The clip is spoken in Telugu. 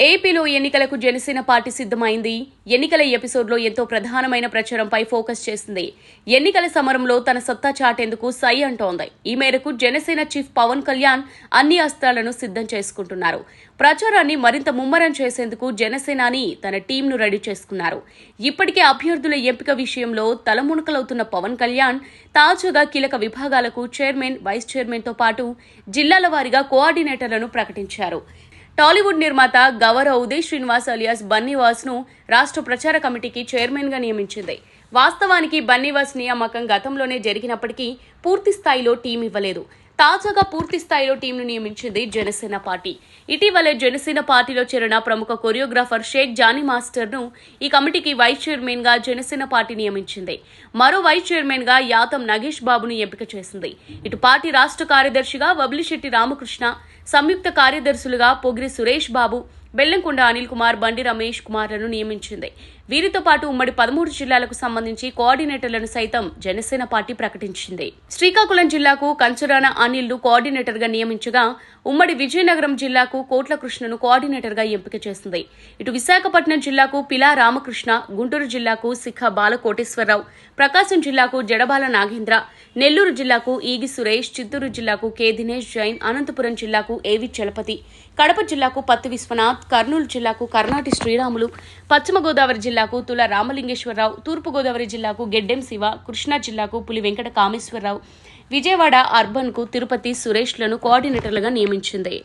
ఏపీలో ఎన్నికలకు జనసేన పార్టీ సిద్ధమైంది. ఎన్నికల ఎపిసోడ్లో ఎంతో ప్రధానమైన ప్రచారంపై ఫోకస్ చేసింది. ఎన్నికల సమరంలో తన సత్తా చాటేందుకు సై అంటోంది. ఈ మేరకు జనసేన చీఫ్ పవన్ కళ్యాణ్ అన్ని అస్త్రాలను సిద్ధం చేసుకుంటున్నారు. ప్రచారాన్ని మరింత ముమ్మరం చేసేందుకు జనసేనాని తన టీంను రెడీ చేసుకున్నారు. ఇప్పటికే అభ్యర్థుల ఎంపిక విషయంలో తలమునకలవుతున్న పవన్ కళ్యాణ్ తాజాగా కీలక విభాగాలకు చైర్మన్, వైస్ చైర్మన్తో పాటు జిల్లాల వారీగా కోఆర్డినేటర్లను ప్రకటించారు. టాలీవుడ్ నిర్మాత గౌరవ్ ఉదయ్ శ్రీనివాస్ అలియాస్ బన్నీవాస్ ను రాష్ట్ర ప్రచార కమిటీకి చైర్మన్ గా నియమించింది. వాస్తవానికి బన్నీవాస్ నియామకం గతంలోనే జరిగినప్పటికీ పూర్తి స్థాయిలో టీం ఇవ్వలేదు. తాజాగా పూర్తి స్థాయిలో టీంను నియమించింది జనసేన పార్టీ. ఇటీవలే జనసేన పార్టీలో చేరిన ప్రముఖ కొరియోగ్రాఫర్ షేక్ జానీ మాస్టర్ ను ఈ కమిటీకి వైస్ చైర్మన్ గా జనసేన పార్టీ నియమించింది. మరో వైస్ చైర్మన్ గా యాతం నగేష్ బాబును ఎంపిక చేసింది. ఇటు పార్టీ రాష్ట్ర కార్యదర్శిగా వబిలిశెట్టి రామకృష్ణ, సంయుక్త కార్యదర్శులుగా పొగిరి సురేష్ బాబు, బెల్లంకొండ అనిల్ కుమార్, బండి రమేష్ కుమార్లను నియమించింది. వీరితో పాటు ఉమ్మడి 13 జిల్లాలకు సంబంధించి కోఆర్డినేటర్లను సైతం జనసేన పార్టీ ప్రకటించింది. శ్రీకాకుళం జిల్లాకు కంచరాన అనిల్ ను కోఆర్డినేటర్ గా నియమించగా, ఉమ్మడి విజయనగరం జిల్లాకు కోట్ల కృష్ణను కోఆర్డినేటర్ గా ఎంపిక చేసింది. ఇటు విశాఖపట్నం జిల్లాకు పిలా రామకృష్ణ, గుంటూరు జిల్లాకు శిఖ బాలకోటేశ్వరరావు, ప్రకాశం జిల్లాకు జడబాల నాగేంద్ర, నెల్లూరు జిల్లాకు ఈగి సురేష్, చిత్తూరు జిల్లాకు కె దినేష్ జైన్, అనంతపురం జిల్లాకు ఏవి చలపతి, కడప జిల్లాకు పత్తి విశ్వనాథ్, కర్నూలు జిల్లాకు కర్నాటి శ్రీరాములు, పశ్చిమ గోదావరి జిల్లాకు తుల రామలింగేశ్వరరావు, తూర్పు గోదావరి జిల్లాకు గెడ్డెం శివ, కృష్ణా జిల్లాకు పులి వెంకట కామేశ్వరరావు, విజయవాడ అర్బన్ కు తిరుపతి సురేష్లను కోఆర్డినేటర్లుగా నియమించింది.